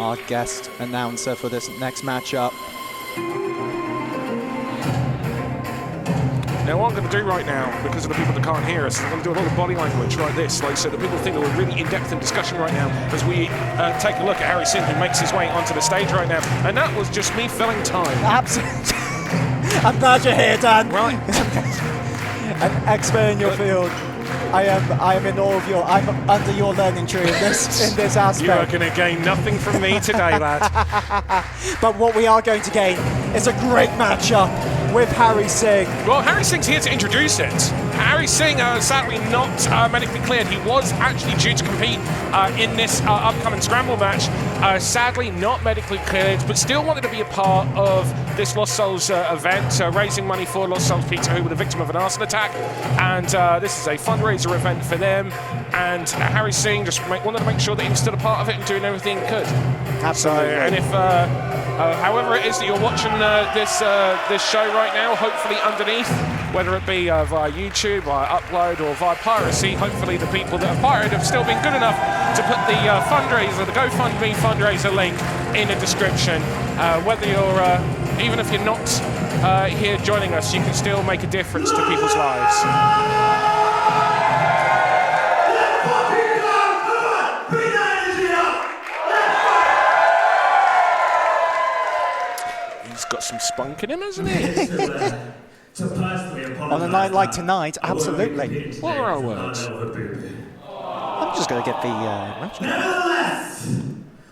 our guest announcer for this next matchup. Now what I'm going to do right now, because of the people that can't hear us, I'm going to do a lot of body language like this, like so that people think that we're really in-depth in discussion right now as we take a look at Harry Singh, who makes his way onto the stage right now. And that was just me filling time. Absolutely. I'm glad you're here, Dan. Right. An expert in your field. I am in awe of your. I'm under your learning tree in this aspect. You are going to gain nothing from me today, lad. But what we are going to gain is a great matchup with Harry Singh. Well, Harry Singh's here to introduce it. Harry Singh, sadly not medically cleared. He was actually due to compete in this upcoming scramble match. Sadly not medically cleared, but still wanted to be a part of this Lost Souls event, raising money for Lost Souls Peter, who were the victim of an arson attack. And this is a fundraiser event for them. And Harry Singh just wanted to make sure that he was still a part of it and doing everything he could. Absolutely. So, and if, however it is that you're watching this show right now, hopefully underneath, whether it be via YouTube, via upload, or via piracy, hopefully the people that have pirated have still been good enough to put the fundraiser, the GoFundMe fundraiser link in the description. Whether you're, even if you're not here joining us, you can still make a difference to people's lives. He's got some spunk in him, hasn't he? On a night like tonight, absolutely. What are our words? I'm just going to get the match. Nevertheless,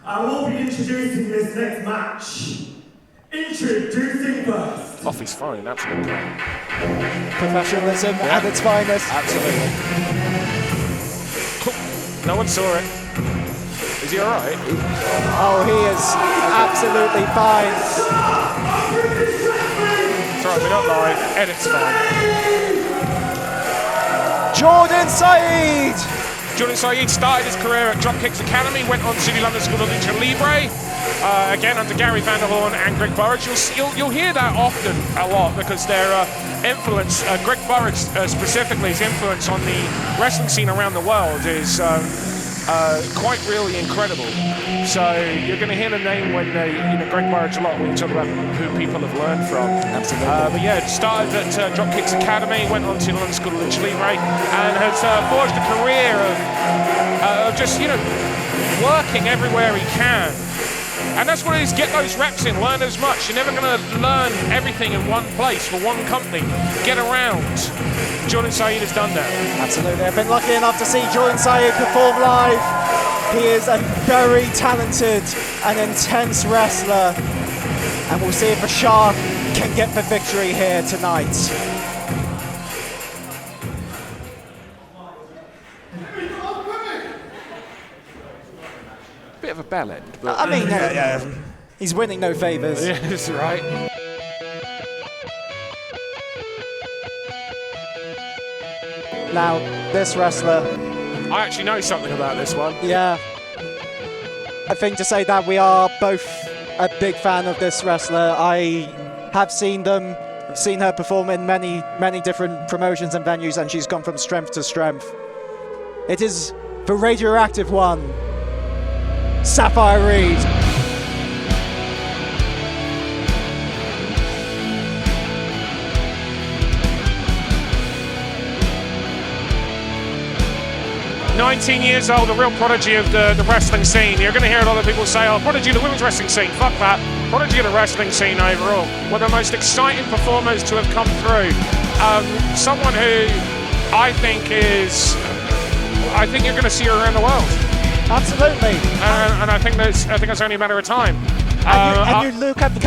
I will be introducing this next match. Introducing first. Off his phone, absolutely. Professionalism at its finest. Absolutely. No one saw it. Is he alright? Oh, he is absolutely fine. It's alright, we're not live. Edit's fine. Jordan Saeed! Jordan Saeed started his career at Dropkicks Academy, went on to the London School of Lucha Libre, again under Gary Vanderhorn and Greg Burridge. You'll hear that often a lot because their influence, Greg Burridge specifically, his influence on the wrestling scene around the world is quite really incredible. So you're going to hear the name when Greg Burridge a lot when you talk about who people have learned from. Absolutely. But yeah, started at Dropkicks Academy, went on to the London School of Lucha Libre, and has forged a career of just working everywhere he can. And that's what it is, get those reps in, learn as much. You're never going to learn everything in one place for one company. Get around. Jordan Saeed has done that. Absolutely. I've been lucky enough to see Jordan Saeed perform live. He is a very talented and intense wrestler. And we'll see if the Shark can get the victory here tonight. Bit of a bell end, but I mean, he's winning no favours. yeah, that's right. Now, this wrestler, I actually know something about this one. yeah. I think to say that we are both a big fan of this wrestler. I have seen her perform in many, many different promotions and venues, and she's gone from strength to strength. It is the radioactive one, SAFIRE REED. "19 years old, a real prodigy of the wrestling scene." You're going to hear a lot of people say, oh, prodigy of the women's wrestling scene. Fuck that. Prodigy of the wrestling scene overall. One of the most exciting performers to have come through. Someone who I think you're going to see her around the world. Absolutely. And I think it's only a matter of time. And you look at the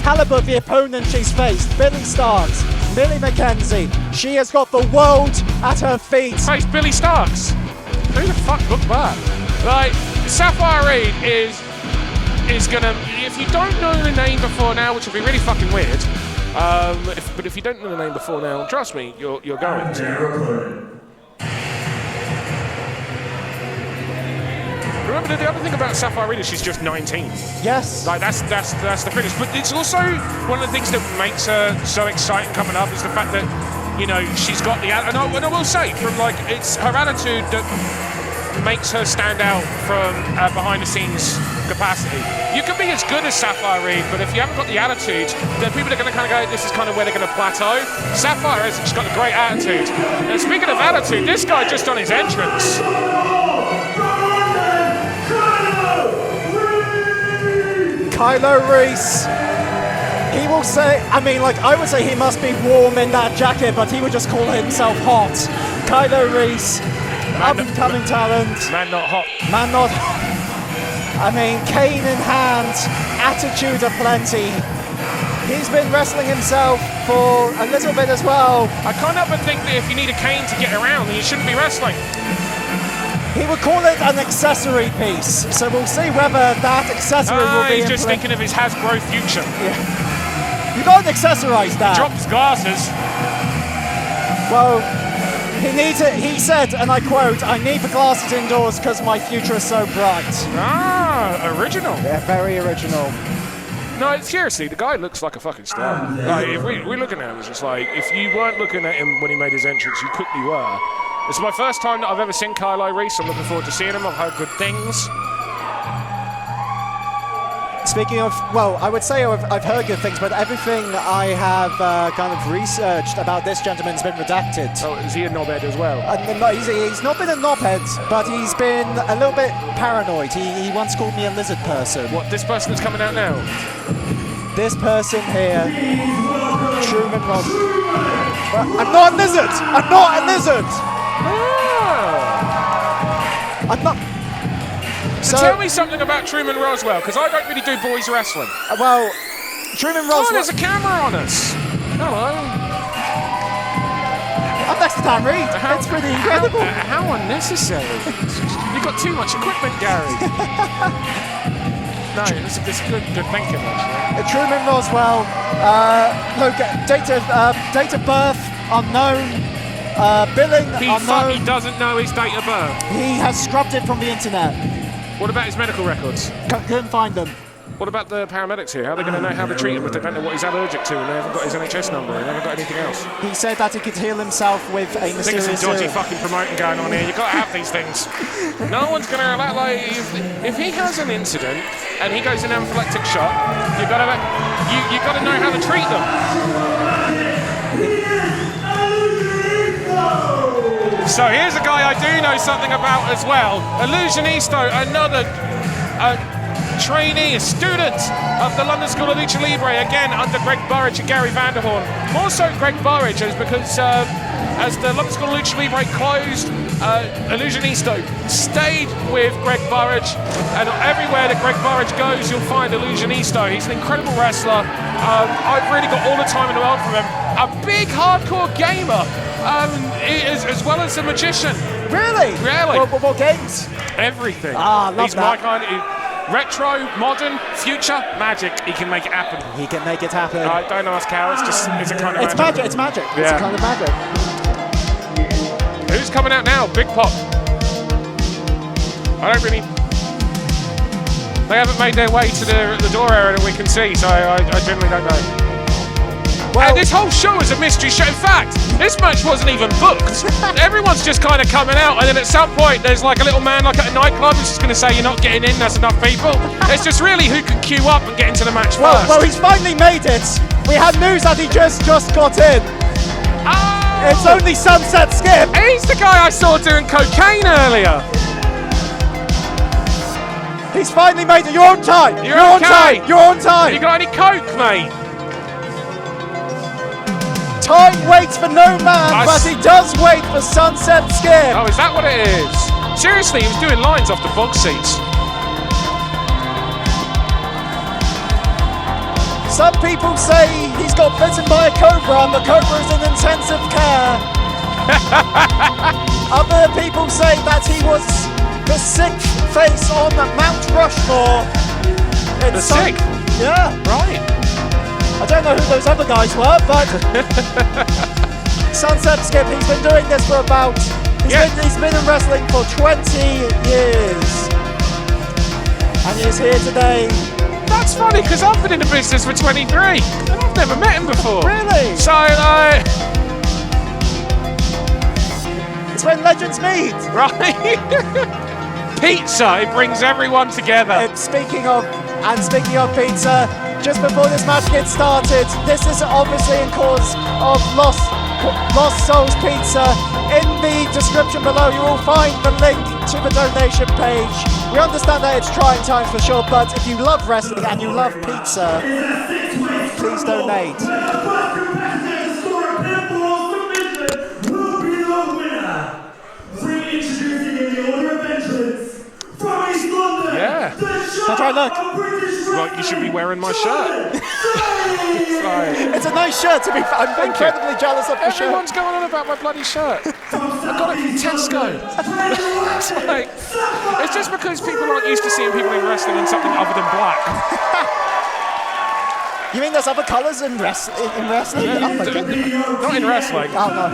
caliber of the opponent she's faced. Billy Starks, Millie McKenzie. She has got the world at her feet. Face Billy Starks. Who the fuck booked that? Like, SAFIRE REED is gonna. If you don't know the name before now, which would be really fucking weird. But if you don't know the name before now, trust me, you're going to. Remember, the other thing about SAFIRE REED is she's just 19. Yes. Like that's the finish. But it's also one of the things that makes her so exciting coming up is the fact that she's got the and I will say it's her attitude that makes her stand out from behind the scenes capacity. You can be as good as SAFIRE REED, but if you haven't got the attitude, then people are going to kind of go, this is kind of where they're going to plateau. SAFIRE has just got a great attitude. And speaking of attitude, this guy just on his entrance. Kylo Reece. He will say, I mean, like, I would say he must be warm in that jacket, but he would just call himself hot. Kylo Reece, up-and-coming talent. Man not hot. Man not hot. I mean, cane in hand, attitude aplenty. He's been wrestling himself for a little bit as well. I can't help but think that if you need a cane to get around, then you shouldn't be wrestling. He would call it an accessory piece, so we'll see whether that accessory will be. He's just thinking of his Hasbro future. Yeah. You gotta accessorize that. Drop his glasses. Well, he needs it. He said, and I quote, "I need the glasses indoors because my future is so bright." Original. Yeah, very original. No, seriously, the guy looks like a fucking star. Like, if we're looking at him, it's just like, if you weren't looking at him when he made his entrance, you quickly were. It's my first time that I've ever seen Kylo Reece. I'm looking forward to seeing him. I've heard good things. Speaking of, well, I would say I've heard good things, but everything I have kind of researched about this gentleman's been redacted. Oh, is he a knobhead as well? He's not been a knobhead, but he's been a little bit paranoid. He once called me a lizard person. What, this person that's coming out now? This person here, Truman Roswell. I'm not a lizard! I'm not a lizard! I'm not... So tell me something about Truman Roswell, because I don't really do boys wrestling. Well, Truman Roswell... Oh, there's a camera on us. Hello. I'm next to Dan Reed. It's pretty incredible. How unnecessary. You've got too much equipment, Gary. No, this is good thinking, actually. Truman Roswell, date of birth unknown, billing unknown. He doesn't know his date of birth. He has scrubbed it from the internet. What about his medical records? Couldn't find them. What about the paramedics here? How are they going to know how to treat him if they don't know what he's allergic to and they haven't got his NHS number and they haven't got anything else? He said that he could heal himself with a mysterious... I think there's some dodgy fucking promoting going on here. You've got to have these things. No one's going to... Like, if he has an incident and he goes in an anaphylactic shock, you've got to know how to treat them. So here's a guy I do know something about as well. Illusionisto, another trainee, a student of the London School of Lucha Libre, again under Greg Burridge and Gary Vanderhorn. More so Greg Burridge, is because as the London School of Lucha Libre closed, Illusionisto stayed with Greg Burridge, and everywhere that Greg Burridge goes, you'll find Illusionisto. He's an incredible wrestler. I've really got all the time in the world from him. A big hardcore gamer, as well as a magician. Really? Really. What games? Everything. Love He's that. my kind of... Retro, modern, future, magic. He can make it happen. He can make it happen. Don't ask how. It's a kind of magic. magic. It's magic. Yeah. It's a kind of magic. Who's coming out now? Big Pop. I don't really... They haven't made their way to the door area that we can see, so I generally don't know. Well, and this whole show is a mystery show. In fact, this match wasn't even booked. Everyone's just kind of coming out, and then at some point there's like a little man like at a nightclub who's just going to say you're not getting in, that's enough people. It's just really who can queue up and get into the match first. Well, he's finally made it. We had news that he just got in. Oh! It's only Sunset Skip. He's the guy I saw doing cocaine earlier. He's finally made it. You're on time. You're on time. You're on time. You got any coke, mate? Time waits for no man, but he does wait for Sunset Skip. Oh, is that what it is? Seriously, he was doing lines off the box seats. Some people say he's got bitten by a cobra and the cobra is in intensive care. Other people say that he was the sixth face on Mount Rushmore. The sixth? Yeah. Right. I don't know who those other guys were, but Sunset Skip, he's been doing this for about... He's been in wrestling for 20 years. And he's here today. That's funny, because I've been in the business for 23, and I've never met him before. Really? So, it's when legends meet. Right. pizza. It brings everyone together. And speaking of pizza, just before this match gets started, this is obviously in cause of Lost Souls Pizza. In the description below, you will find the link to the donation page. We understand that it's trying times for sure, but if you love wrestling and you love pizza, please donate. Yeah. That's right, look. Like you should be wearing my shirt. It's a nice shirt to be fair. I'm incredibly jealous of the shirt. Everyone's going on about my bloody shirt. I got it from Tesco. It's just because people aren't used to seeing people in wrestling in something other than black. You mean there's other colours in wrestling? Yeah, Oh my goodness. not in wrestling. Oh no.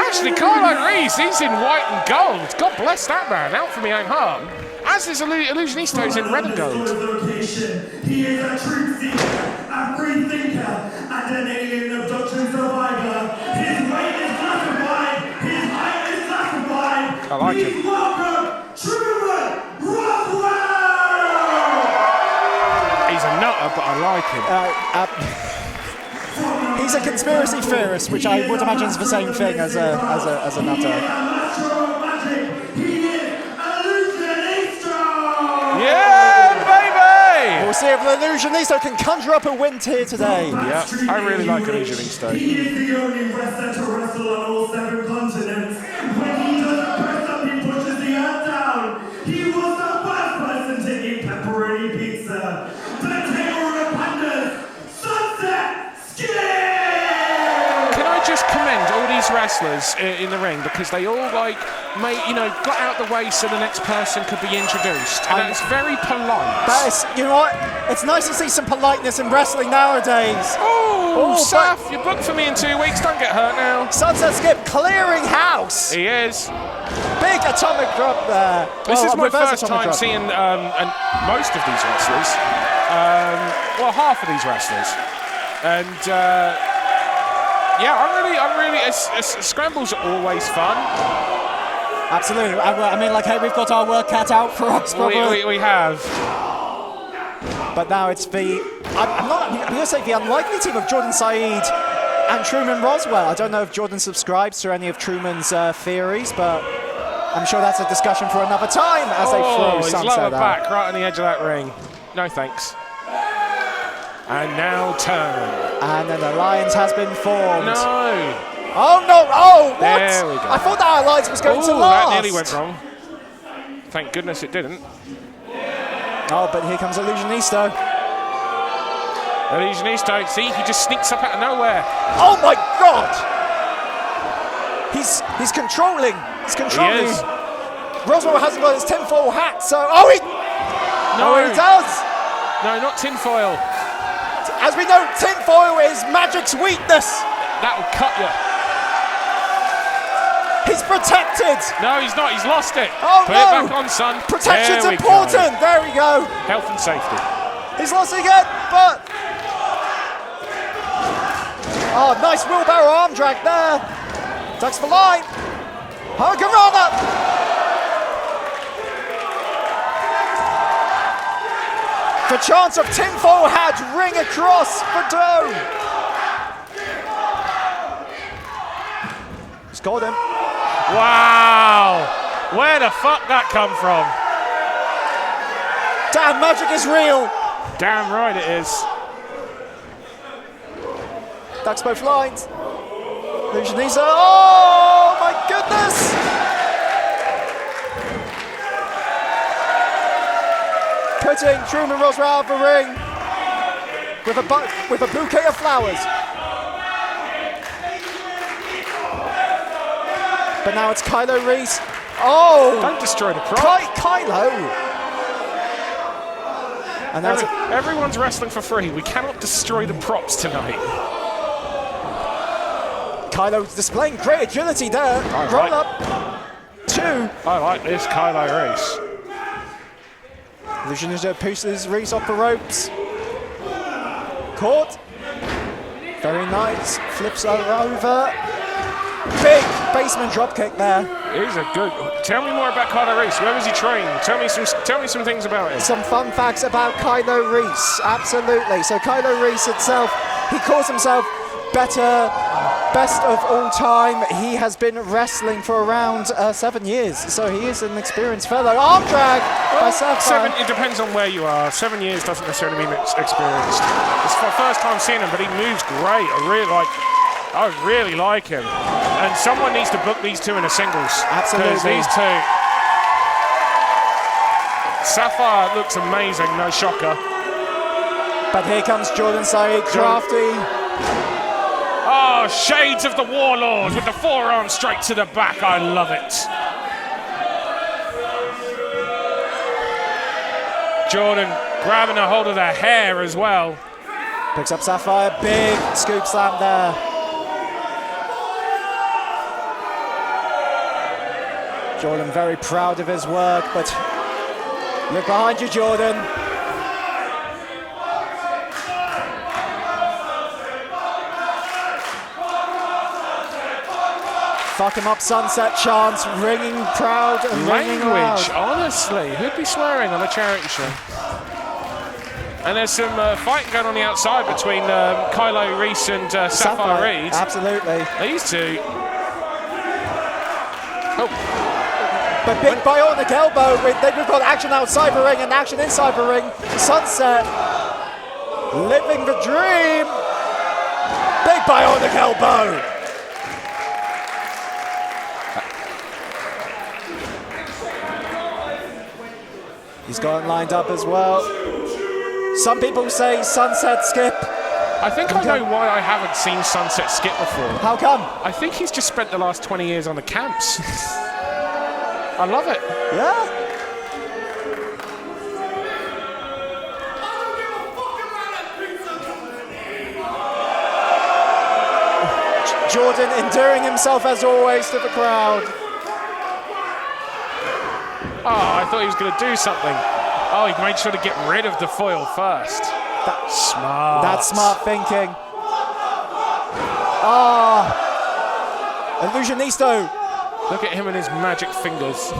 Actually, Kylo Reece, he's in white and gold. God bless that man, out for me own harm. As is Illusionisto's in red and gold. He is a truth seeker, a free thinker, and an alien abduction survivor. His weight is classified, his height is classified. I like him. Please welcome Truman Roswell! He's a nutter, but I like him. He's a conspiracy theorist, which I would imagine is the same thing as a nutter. Yeah, baby! We'll see if the Illusionisto can conjure up a win here today. Yeah, I really like Illusionisto. He is the only wrestler to wrestle on all 7 continents. When he doesn't press up, he pushes the earth down. He was the first person to eat pepperoni pizza. The tamer of pandas, Sunset Skip! Just commend all these wrestlers in the ring because they all got out the way so the next person could be introduced, and it's very polite. But you know what? It's nice to see some politeness in wrestling nowadays. Oh, Saf, you're booked for me in 2 weeks. Don't get hurt now. Sunset Skip clearing house. He is. Big atomic drop there. This is my first time seeing and most of these wrestlers. Half of these wrestlers, and. Yeah, I'm really. Scrambles are always fun. Absolutely. I mean, like, hey, we've got our work cut out for us, probably. We have. But now it's I'm going to say the unlikely team of Jordan Saeed and Truman Roswell. I don't know if Jordan subscribes to any of Truman's theories, but I'm sure that's a discussion for another time as they throw his Sunset lower out. back right on the edge of that ring. No thanks. And now turn. And an alliance has been formed. No. Oh no! Oh, what? There we go. I thought that alliance was going to last. That nearly went wrong. Thank goodness it didn't. Oh, but here comes Illusionisto. Illusionisto, see, he just sneaks up out of nowhere. Oh my God! He's controlling. He's controlling. He is. Roswell hasn't got his tinfoil hat, so he does. No, not tinfoil. As we know, tinfoil is magic's weakness. That'll cut you. He's protected. No, he's not. He's lost it. Oh, Put it back on, son. Protection's There we important. go. There we go. Health and safety. He's lost it again, but... Oh, nice wheelbarrow arm drag there. Ducks for line. Hurricanrana. The chance of tinfoil hat ring across the dome. He's got him. Wow! Where the fuck that come from? Damn, magic is real. Damn right it is. Ducks both lines. Illusionisto. Oh my goodness! Putting Truman Roswell out of the ring with a bouquet of flowers. But now it's Kylo Reece. Oh! Don't destroy the prop. Kylo! And that's everyone's wrestling for free. We cannot destroy the props tonight. Kylo displaying great agility there. Roll up. 2. I like this Kylo Reece. Illusionisto pushes Reece off the ropes. Caught. Very nice. Flips her over. Big basement dropkick there. He's a good. Tell me more about Kylo Reece. Where was he trained? Tell me some things about him. Some fun facts about Kylo Reece. Absolutely. So Kylo Reece itself, he calls himself best of all time. He has been wrestling for around 7 years, so he is an experienced fellow. Arm drag by SAFIRE. It depends on where you are. 7 years doesn't necessarily mean experienced. It's the first time seeing him, but he moves great. I really like him. And someone needs to book these two in a singles. Absolutely. Because these two. SAFIRE looks amazing, no shocker. But here comes Jordan Saeed, crafty. Oh, shades of the Warlord with the forearm straight to the back. I love it. Jordan grabbing a hold of the hair as well. Picks up SAFIRE, big scoop slam there. Jordan very proud of his work, but look behind you, Jordan. Fuck him up, sunset chants, ringing proud and ringing loud. Language, honestly, who'd be swearing on a charity show? And there's some fighting going on the outside between Kylo Reece and SAFIRE Reed. Absolutely. These two. Oh. But big bionic elbow. They've got action outside the ring and action inside the ring. Sunset living the dream. Big bionic elbow. He's got it lined up as well. Some people say sunset skip. I think I know why I haven't seen sunset skip before. How come? I think he's just spent the last 20 years on the camps. I love it. Yeah. Jordan endearing himself as always to the crowd. Oh, I thought he was going to do something. Oh, he made sure to get rid of the foil first. That's smart. That's smart thinking. Ah, Illusionisto. Look at him and his magic fingers.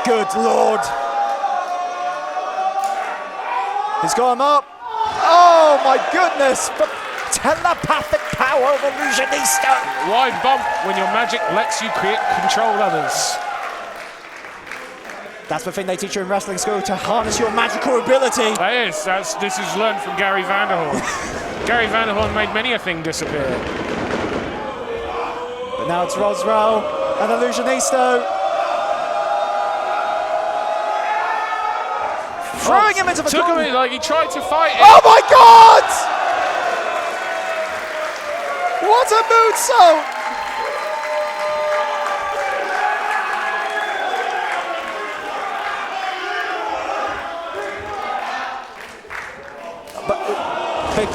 Good Lord. He's got him up. Oh my goodness. But telepathic power of Illusionisto. Wide bump when your magic lets you control others. That's the thing they teach you in wrestling school, to harness your magical ability. That is. This is learned from Gary Vanderhorn. Gary Vanderhorn made many a thing disappear. But now it's Roswell and Illusionisto. Throwing him into the Took him corner. in, like he tried to fight it. Oh my God! What a moonsault!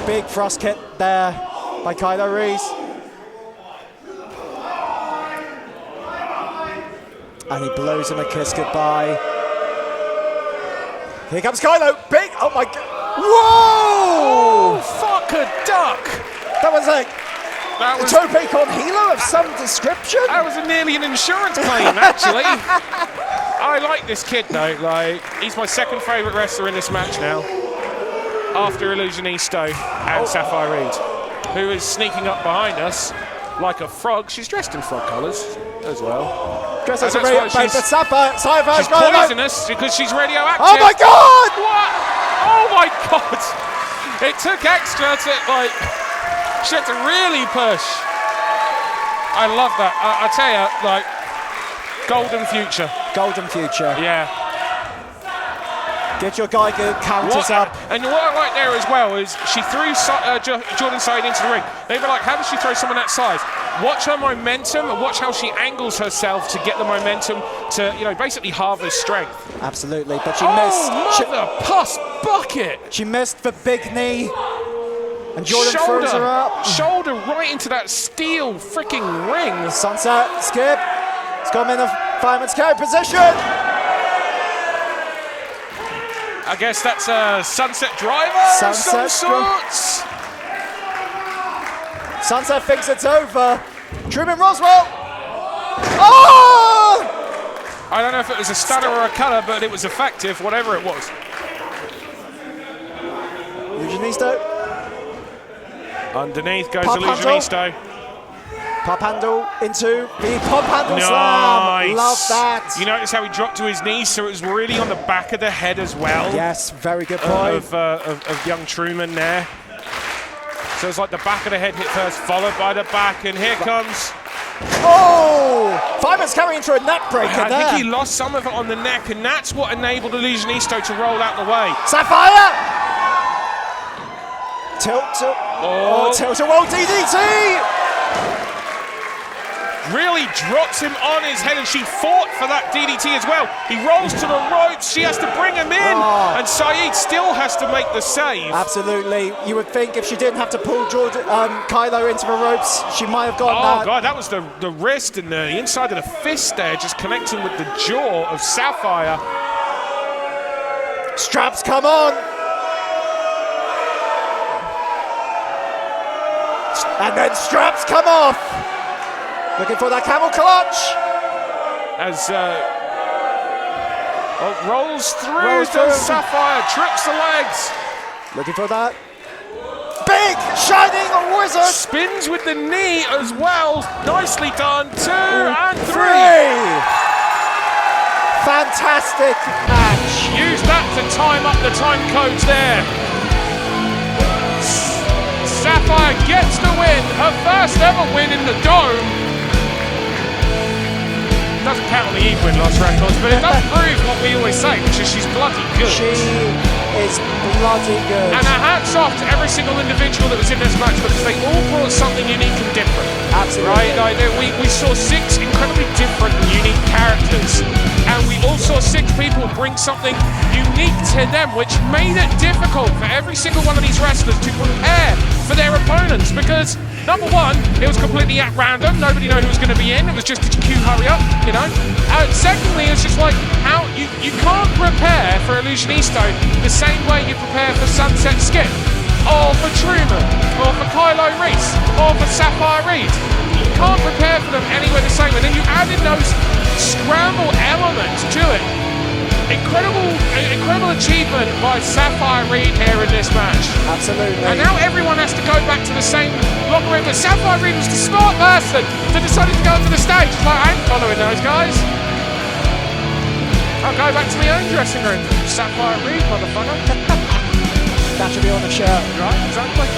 Big frost kick there by Kylo Reece. And he blows him a kiss goodbye. Here comes Kylo. Big, oh my God. Whoa! Oh, fuck a duck. That was a tope con hilo of some description. That was nearly an insurance claim, actually. I like this kid, though. Like, he's my second favourite wrestler in this match now, after Illusionisto and SAFIRE Reed, who is sneaking up behind us like a frog. She's dressed in frog colours as well. Dressed as a radio, but SAFIRE she's poisonous because she's radioactive. Oh my God! What? Oh my God! It took extra to, like, she had to really push. I love that. I tell you, like, golden future. Golden future. Yeah. Get your Geiger counters up. And what I like there as well is she threw Jordan Saeed into the ring. They were like, how does she throw someone that size? Watch her momentum and watch how she angles herself to get the momentum to, you know, basically halve her strength. Absolutely, but she missed. Oh, mother puss bucket! She missed the big knee. And Jordan throws her up. Shoulder right into that steel freaking ring. Sunset skip. It's got him in a fireman's carry position. I guess that's a sunset driver of some sorts. Sunset thinks it's over. Truman Roswell. Oh! I don't know if it was a stunner or a cutter, but it was effective, whatever it was. Illusionisto. Underneath goes Pop Illusionisto. Pop handle into the pop handle Nice. slam. Love that. You notice how he dropped to his knees, so it was really on the back of the head as well. Yes, very good point. Of young Truman there. So it's like the back of the head hit first, followed by the back, and here comes. Oh! Fireman's carrying through a neck breaker there. I think he lost some of it on the neck, and that's what enabled Illusionisto to roll out the way. SAFIRE! Tilt-a-roll DDT! Really drops him on his head, and she fought for that DDT as well. He rolls to the ropes, she has to bring him in, and Saeed still has to make the save. Absolutely. You would think if she didn't have to pull Kylo into the ropes, she might have gotten that. Oh god, that was the wrist and the inside of the fist there, just connecting with the jaw of SAFIRE. Straps come on! And then straps come off! Looking for that camel clutch. As rolls through to SAFIRE, trips the legs. Looking for that. Big shining wizard. Spins with the knee as well. Nicely done. 2 and 3. Fantastic match. Use that to time up the time codes there. SAFIRE gets the win. Her first ever win in the Dome. Doesn't count on the win-loss records, but it does prove what we always say, which is she's bloody good. She is bloody good. And our hats off to every single individual that was in this match, because they all brought something unique and different. Absolutely. Right? Like, we saw 6 incredibly different and unique characters, and we all saw 6 people bring something unique to them, which made it difficult for every single one of these wrestlers to prepare for their opponents, because number one, it was completely at random. Nobody knew who was going to be in. It was just a cue, hurry up, you know. Secondly, it's just like how you can't prepare for Illusionisto the same way you prepare for Sunset Skip, or for Truman, or for Kylo Reece, or for SAFIRE REED. You can't prepare for them anywhere the same. And then you add in those scramble elements to it. Incredible achievement by SAFIRE REED here in this match. Absolutely. And now everyone has to go back to the same locker room, but SAFIRE REED was the smart person that decided to go to the stage. Like, I ain't following those guys. I'll go back to my own dressing room. SAFIRE REED, motherfucker. That should be on the shirt. Right, exactly.